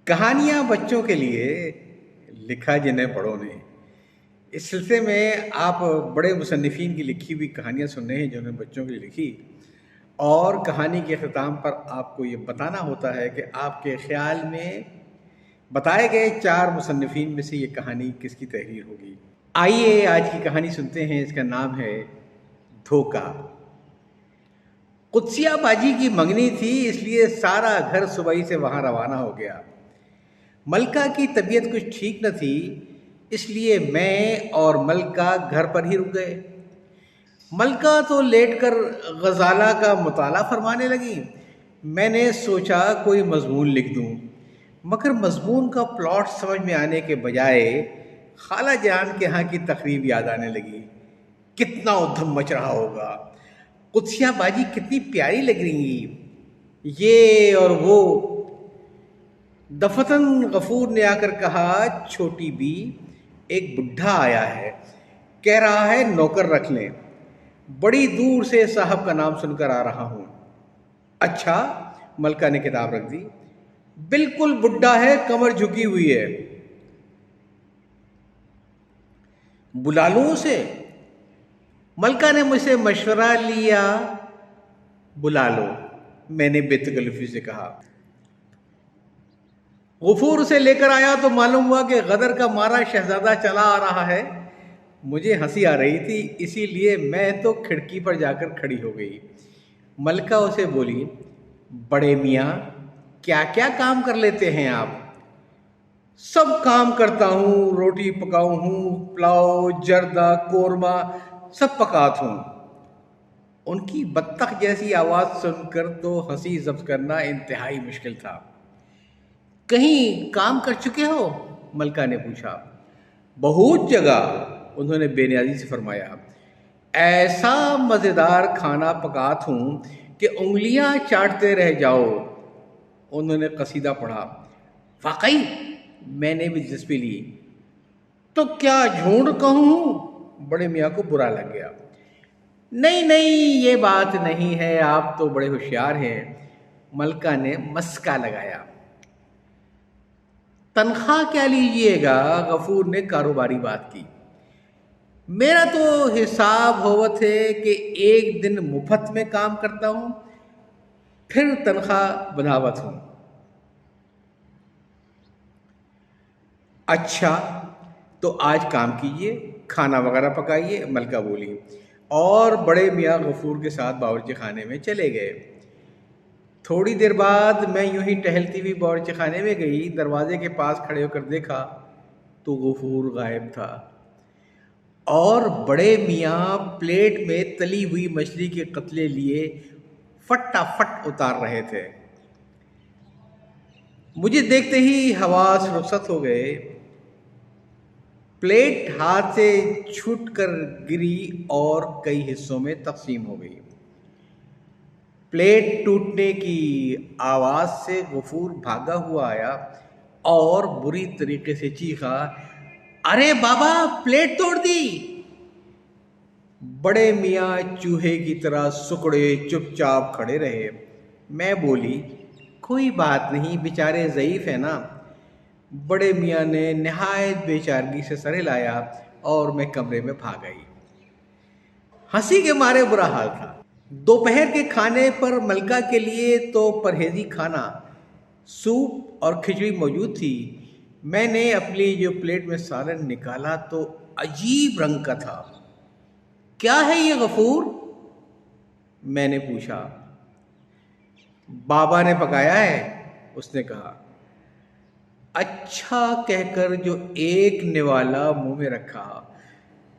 कहानियाँ बच्चों के लिए लिखा जिन्हें बड़ों ने। इस सिलसिले में आप बड़े मुसन्निफ़ीन की लिखी हुई कहानियाँ सुन रहे हैं जिन्होंने बच्चों के लिए लिखी और कहानी के अख्ताम पर आपको ये बताना होता है कि आपके ख़्याल में बताए गए 4 मुसन्निफ़ीन में से ये कहानी किसकी तहरीर होगी। आइए आज की कहानी सुनते हैं। इसका नाम है धोखा। कुत्सिया बाजी की मंगनी थी, इसलिए सारा घर सुबह से वहाँ रवाना हो गया। मलका की तबीयत कुछ ठीक न थी, इसलिए मैं और मलका घर पर ही रुक गए। मलका तो लेटकर गज़ाला का मुताला फरमाने लगी। मैंने सोचा कोई मज़मून लिख दूं, मगर मज़मून का प्लॉट समझ में आने के बजाय खाला जान के यहाँ की तकरीब याद आने लगी। कितना उधम मच रहा होगा, कुत्सिया बाजी कितनी प्यारी लग रही, ये और वो। दफतन गफूर ने आकर कहा, छोटी बी, एक बुढ़ा आया है, कह रहा है नौकर रख लें। बड़ी दूर से साहब का नाम सुनकर आ रहा हूँ। अच्छा, मलका ने किताब रख दी। बिल्कुल बुढ़ा है, कमर झुकी हुई है। बुला लूं उसे? मलका ने मुझसे मशवरा लिया। बुला लो, मैंने बेतकल्लुफी से कहा। गफूर उसे लेकर आया तो मालूम हुआ कि गदर का मारा शहजादा चला आ रहा है। मुझे हंसी आ रही थी, इसीलिए मैं तो खिड़की पर जाकर खड़ी हो गई। मलका उसे बोली, बड़े मियाँ, क्या क्या काम कर लेते हैं आप? सब काम करता हूँ, रोटी पकाऊँ हूँ, पुलाव, जर्दा, कोरमा सब पकाता हूँ। उनकी बत्तख जैसी आवाज़ सुनकर तो हंसी जब्त करना इंतहाई मुश्किल था। कहीं काम कर चुके हो? मलका ने पूछा। बहुत जगह, उन्होंने बेनियाजी से फरमाया। ऐसा मज़ेदार खाना पकाता हूँ कि उंगलियां चाटते रह जाओ। उन्होंने कसीदा पढ़ा। वाकई? मैंने भी दिलचस्पी ली। तो क्या झूठ कहूँ? बड़े मियाँ को बुरा लग गया। नहीं नहीं, ये बात नहीं है, आप तो बड़े होशियार हैं। मलका ने मस्का लगाया। तनख्वाह क्या लीजिएगा? गफूर ने कारोबारी बात की। मेरा तो हिसाब होवत है कि एक दिन मुफ्त में काम करता हूँ, फिर तनख्वाह बनावत हूँ। अच्छा, तो आज काम कीजिए, खाना वगैरह पकाइए, मलका बोली। और बड़े मियाँ गफूर के साथ बावर्ची खाने में चले गए। थोड़ी देर बाद मैं यूं ही टहलती हुई बावर्ची खाने में गई। दरवाजे के पास खड़े होकर देखा तो गफूर गायब था और बड़े मियाँ प्लेट में तली हुई मछली के कतले लिए फटाफट उतार रहे थे। मुझे देखते ही हवास रुखसत हो गए। प्लेट हाथ से छूटकर गिरी और कई हिस्सों में तकसीम हो गई। प्लेट टूटने की आवाज़ से गफूर भागा हुआ आया और बुरी तरीके से चीखा, अरे बाबा, प्लेट तोड़ दी। बड़े मियाँ चूहे की तरह सुकड़े चुपचाप खड़े रहे। मैं बोली, कोई बात नहीं, बेचारे ज़ईफ़ है ना। बड़े मियाँ ने नहायत बेचारगी से सर हिलाया और मैं कमरे में भाग आई। हंसी के मारे बुरा हाल था। दोपहर के खाने पर मलका के लिए तो परहेजी खाना, सूप और खिचड़ी मौजूद थी। मैंने अपनी जो प्लेट में सालन निकाला तो अजीब रंग का था। क्या है ये गफूर? मैंने पूछा। बाबा ने पकाया है, उसने कहा। अच्छा कहकर जो एक निवाला मुंह में रखा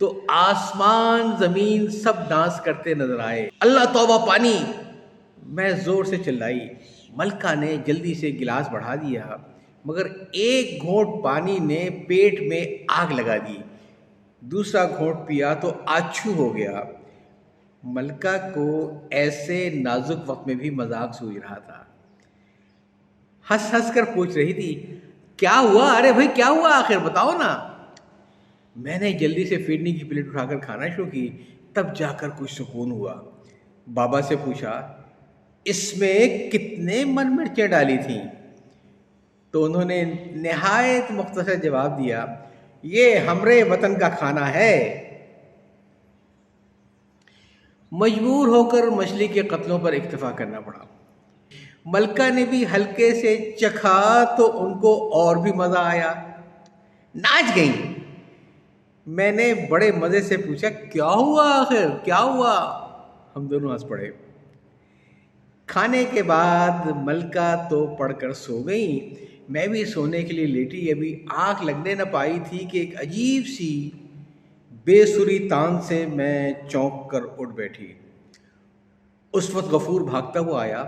तो आसमान जमीन सब डांस करते नजर आए। अल्लाह तौबा पानी, मैं जोर से चिल्लाई। मलका ने जल्दी से गिलास बढ़ा दिया, मगर एक घोंट पानी ने पेट में आग लगा दी। दूसरा घोंट पिया तो आछू हो गया। मलका को ऐसे नाजुक वक्त में भी मजाक सूझ रहा था। हंस हंस कर पूछ रही थी, क्या हुआ? अरे भाई, क्या हुआ आखिर, बताओ ना। मैंने जल्दी से फिरनी की प्लेट उठाकर खाना शुरू की, तब जाकर कुछ सुकून हुआ। बाबा से पूछा, इसमें कितने मन मिर्चें डाली थीं? तो उन्होंने निहायत मुख्तसर जवाब दिया, ये हमरे वतन का खाना है। मजबूर होकर मछली के कत्लों पर इक्तफा करना पड़ा। मलका ने भी हल्के से चखा तो उनको और भी मजा आया, नाच गई। मैंने बड़े मजे से पूछा, क्या हुआ आखिर, क्या हुआ? हम दोनों हंस पड़े। खाने के बाद मलका तो पड़कर सो गई, मैं भी सोने के लिए लेटी। अभी आंख लगने न पाई थी कि एक अजीब सी बेसुरी तान से मैं चौंक कर उठ बैठी। उस वक्त गफूर भागता हुआ आया।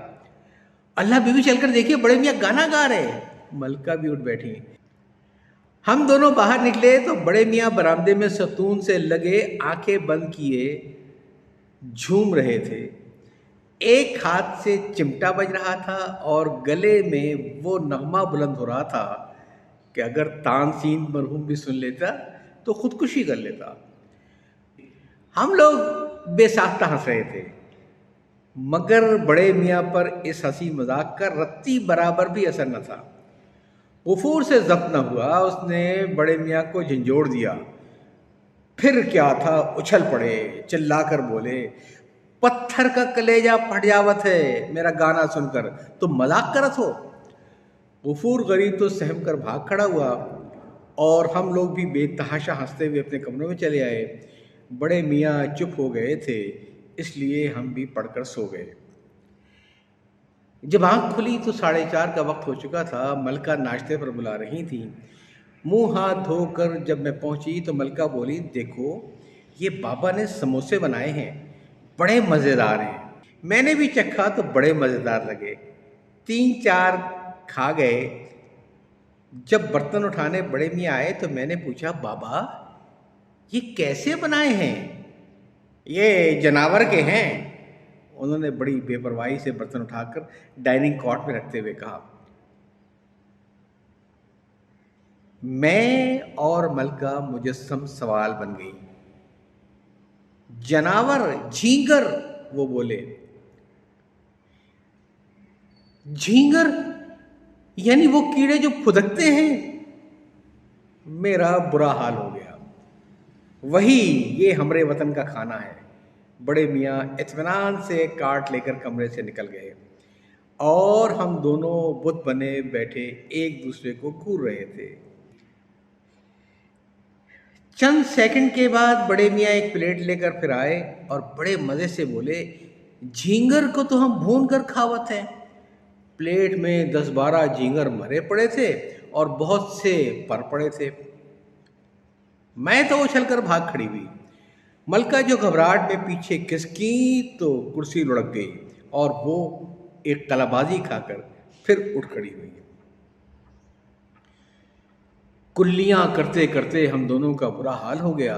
अल्लाह बीबी, चलकर देखिए, बड़े मियाँ गाना गा रहे। मलका भी उठ बैठी। हम दोनों बाहर निकले तो बड़े मियाँ बरामदे में सतून से लगे आंखें बंद किए झूम रहे थे। एक हाथ से चिमटा बज रहा था और गले में वो नगमा बुलंद हो रहा था कि अगर तानसीन मरहूम भी सुन लेता तो खुदकुशी कर लेता। हम लोग बेसाख्ता हंस रहे थे, मगर बड़े मियाँ पर इस हंसी मजाक का रत्ती बराबर भी असर न था। गफूर से जब्त न हुआ, उसने बड़े मियाँ को झंझोड़ दिया। फिर क्या था, उछल पड़े, चिल्लाकर बोले, पत्थर का कलेजा फट जावत है मेरा गाना सुनकर, तुम मजाक करत हो। गफूर गरीब तो सहम कर भाग खड़ा हुआ और हम लोग भी बेतहाशा हंसते हुए अपने कमरों में चले आए। बड़े मियाँ चुप हो गए थे, इसलिए हम भी पढ़कर सो गए। जब आँख खुली तो 4:30 का वक्त हो चुका था। मलका नाश्ते पर बुला रही थी। मुंह हाथ धोकर जब मैं पहुंची तो मलका बोली, देखो ये बाबा ने समोसे बनाए हैं, बड़े मज़ेदार हैं। मैंने भी चखा तो बड़े मज़ेदार लगे, 3-4 खा गए। जब बर्तन उठाने बड़े मियाँ आए तो मैंने पूछा, बाबा ये कैसे बनाए हैं? ये जनावर के हैं। उन्होंने बड़ी बेपरवाही से बर्तन उठाकर डाइनिंग कॉट में रखते हुए कहा। मैं और मलका मुजस्सम सवाल बन गई। जनावर, झींगर, वो बोले। झींगर यानी वो कीड़े जो फुदकते हैं? मेरा बुरा हाल हो गया। वही, ये हमरे वतन का खाना है। बड़े मियाँ इत्मीनान से काट लेकर कमरे से निकल गए और हम दोनों बुत बने बैठे एक दूसरे को घूर रहे थे। चंद सेकंड के बाद बड़े मियाँ एक प्लेट लेकर फिर आए और बड़े मज़े से बोले, झींगर को तो हम भून कर खावत हैं। प्लेट में 10-12 झींगर मरे पड़े थे और बहुत से पर पड़े थे। मैं तो उछलकर भाग खड़ी हुई। मलका जो घबराहट में पीछे खिसकी तो कुर्सी लुढ़क गई और वो एक कलाबाजी खाकर फिर उठ खड़ी हुई। कुल्लियाँ करते करते हम दोनों का बुरा हाल हो गया।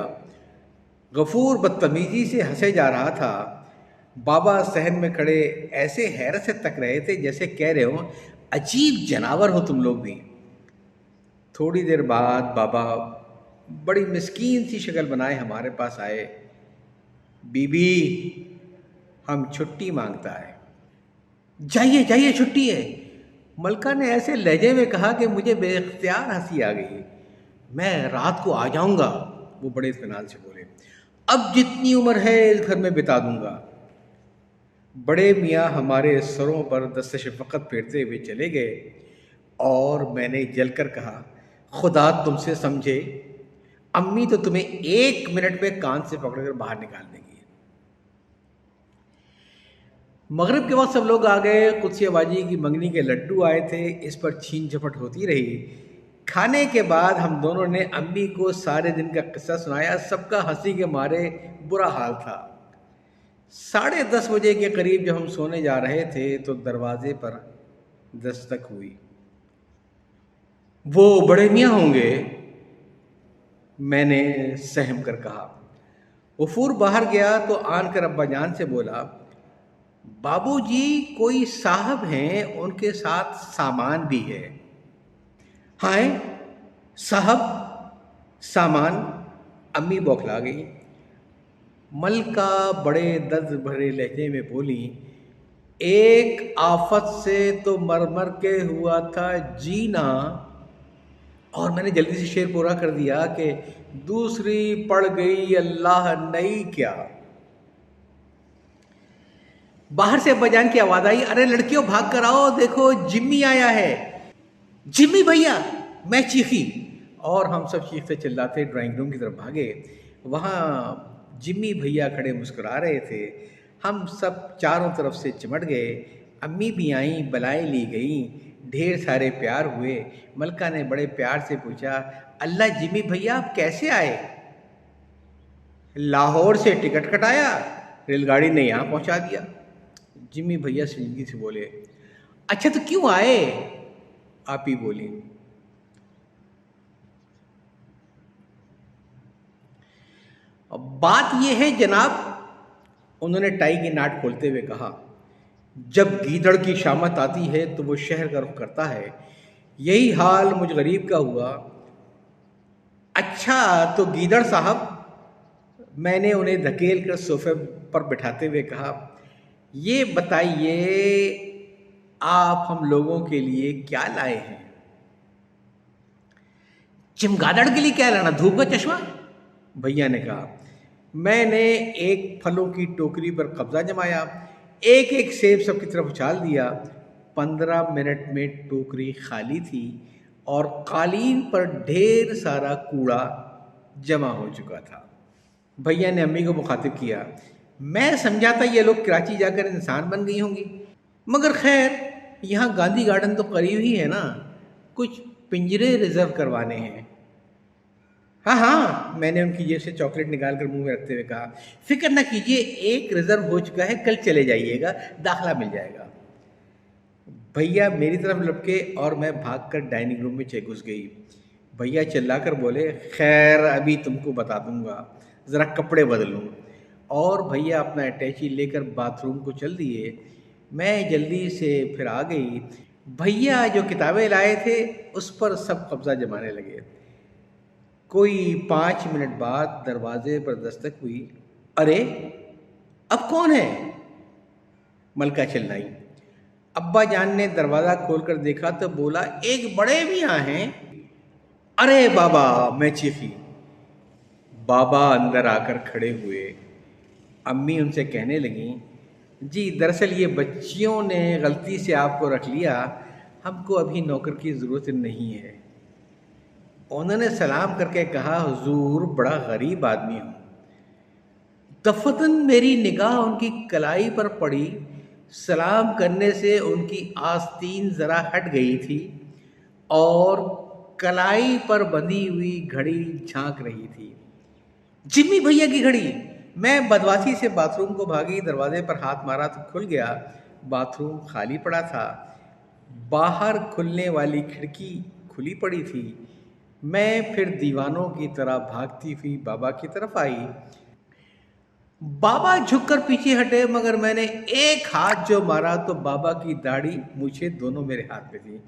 गफूर बदतमीजी से हंसे जा रहा था। बाबा सहन में खड़े ऐसे हैरत से तक रहे थे जैसे कह रहे हो, अजीब जनावर हो तुम लोग भी। थोड़ी देर बाद बाबा बड़ी मिस्कीन सी शक्ल बनाए हमारे पास आए। बीबी, हम छुट्टी मांगता है। जाइए जाइए, छुट्टी है। मलका ने ऐसे लहजे में कहा कि मुझे बेख्तियार हंसी आ गई। मैं रात को आ जाऊंगा, वो बड़े इत्मीनान से बोले। अब जितनी उम्र है इस घर में बिता दूंगा। बड़े मियाँ हमारे सरों पर दस्ते शफ़क़त फेरते हुए चले गए और मैंने जलकर कहा, खुदा तुमसे समझे, अम्मी तो तुम्हें 1 मिनट में कान से पकड़कर बाहर निकाल देंगी। मगरिब के वक्त सब लोग आ गए। कुदसिया बाजी की मंगनी के लड्डू आए थे, इस पर छीन झपट होती रही। खाने के बाद हम दोनों ने अम्मी को सारे दिन का किस्सा सुनाया। सबका हंसी के मारे बुरा हाल था। 10:30 बजे के करीब जब हम सोने जा रहे थे तो दरवाजे पर दस्तक हुई। वो बड़े मियाँ होंगे, मैंने सहम कर कहा। गफूर बाहर गया तो आन कर अब्बा जान से बोला, बाबूजी कोई साहब हैं, उनके साथ सामान भी है। हाय साहब, सामान? अम्मी बौखला गई। मलका बड़े दर्द भरे लहजे में बोली, एक आफत से तो मर मर के हुआ था जीना, और मैंने जल्दी से शेर पूरा कर दिया कि दूसरी पड़ गई अल्लाह नहीं क्या। बाहर से अब्बाजान की आवाज आई, अरे लड़कियों भाग कर आओ, देखो जिम्मी आया है। जिम्मी भैया, मैं चीखी और हम सब चीखते चिल्लाते ड्राइंग रूम की तरफ भागे। वहाँ जिम्मी भैया खड़े मुस्कुरा रहे थे। हम सब चारों तरफ से चिमट गए। अम्मी भी आईं, बलाएं ली गईं, ढेर सारे प्यार हुए। मलका ने बड़े प्यार से पूछा, अल्लाह जिम्मी भैया आप कैसे आए? लाहौर से टिकट कटाया, रेलगाड़ी ने यहाँ पहुँचा दिया। जिम्मी भैया संजीदगी से बोले, अच्छा तो क्यों आए? आप ही बोली। अब बात यह है जनाब, उन्होंने टाई की नाट खोलते हुए कहा, जब गीदड़ की शामत आती है तो वो शहर का रुख करता है। यही हाल मुझ गरीब का हुआ। अच्छा तो गीदड़ साहब, मैंने उन्हें धकेल कर सोफे पर बिठाते हुए कहा, ये बताइए आप हम लोगों के लिए क्या लाए हैं? चमगादड़ के लिए क्या लाना, धूप का चश्मा? भैया ने कहा। मैंने एक फलों की टोकरी पर कब्जा जमाया, एक एक सेब सबकी तरफ उछाल दिया। 15 मिनट में टोकरी खाली थी और कालीन पर ढेर सारा कूड़ा जमा हो चुका था। भैया ने अम्मी को मुखातिब किया, मैं समझा था ये लोग कराची जाकर इंसान बन गई होंगी, मगर खैर यहाँ गांधी गार्डन तो करीब ही है ना, कुछ पिंजरे रिजर्व करवाने हैं। हाँ हाँ, मैंने उनकी जेब से चॉकलेट निकाल कर मुंह में रखते हुए कहा, फिक्र ना कीजिए, एक रिजर्व हो चुका है, कल चले जाइएगा, दाखला मिल जाएगा। भैया मेरी तरफ लपके और मैं भागकर डाइनिंग रूम में घुस गई। भैया चिल्लाकर बोले, खैर अभी तुमको बता दूंगा, ज़रा कपड़े बदलूं। और भैया अपना अटैची लेकर बाथरूम को चल दिए। मैं जल्दी से फिर आ गई। भैया जो किताबें लाए थे उस पर सब कब्जा जमाने लगे। कोई 5 मिनट बाद दरवाजे पर दस्तक हुई। अरे अब कौन है? मलका चिल्लाई। अब्बा जान ने दरवाज़ा खोलकर देखा तो बोला, एक बड़े मियाँ हैं। अरे बाबा, मैं चीखी। बाबा अंदर आकर खड़े हुए। अम्मी उनसे कहने लगी, जी दरअसल ये बच्चियों ने गलती से आपको रख लिया, हमको अभी नौकर की ज़रूरत नहीं है। उन्होंने सलाम करके कहा, हुजूर बड़ा गरीब आदमी हूँ। दफतन मेरी निगाह उनकी कलाई पर पड़ी। सलाम करने से उनकी आस्तीन ज़रा हट गई थी और कलाई पर बंधी हुई घड़ी झांक रही थी। जिम्मी भैया की घड़ी। मैं बदवासी से बाथरूम को भागी, दरवाजे पर हाथ मारा तो खुल गया। बाथरूम खाली पड़ा था। बाहर खुलने वाली खिड़की खुली पड़ी थी। मैं फिर दीवानों की तरह भागती हुई बाबा की तरफ आई। बाबा झुककर पीछे हटे, मगर मैंने एक हाथ जो मारा तो बाबा की दाढ़ी मूछें दोनों मेरे हाथ में थी।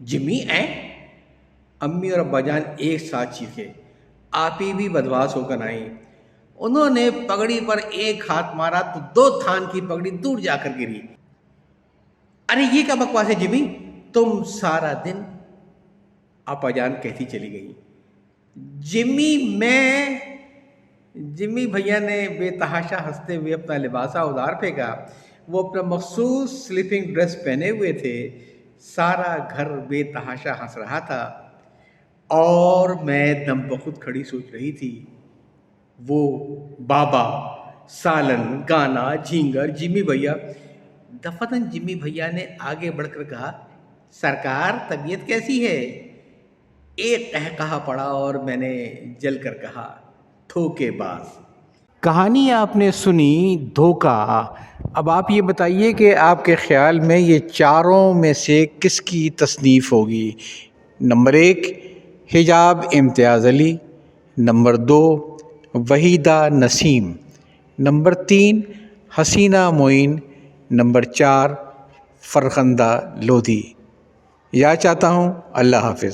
जिम्मी ऐ? अम्मी और अब्बाजान एक साथ चीखे। आपी भी बदवास होकर आई। उन्होंने पगड़ी पर एक हाथ मारा तो 2 थान की पगड़ी दूर जाकर गिरी। अरे ये क्या बकवास है जिम्मी, तुम सारा दिन? अब्बाजान कहती चली गई। जिम्मी भैया ने बेतहाशा हंसते हुए अपना लिबासा उधार फेंका। वो अपना मखसूस स्लीपिंग ड्रेस पहने हुए थे। सारा घर बेतहाशा हंस रहा था और मैं दम बखुद खड़ी सोच रही थी, वो बाबा, सालन, गाना, झींगर, जिम्मी भैया। दफतन जिम्मी भैया ने आगे बढ़कर कहा, सरकार तबीयत कैसी है? एक कहकहा पड़ा और मैंने जलकर कहा, धोखेबाज। कहानी आपने सुनी धोखा। अब आप ये बताइए कि आपके ख्याल में ये चारों में से किसकी तसनीफ़ होगी? नंबर 1 हिजाब इम्तियाज़ अली, नंबर 2 वहीदा नसीम, नंबर 3 हसीना मोइन, नंबर 4 फ़रखंदा लोधी। याद चाहता हूँ। अल्लाह हाफ़िज़।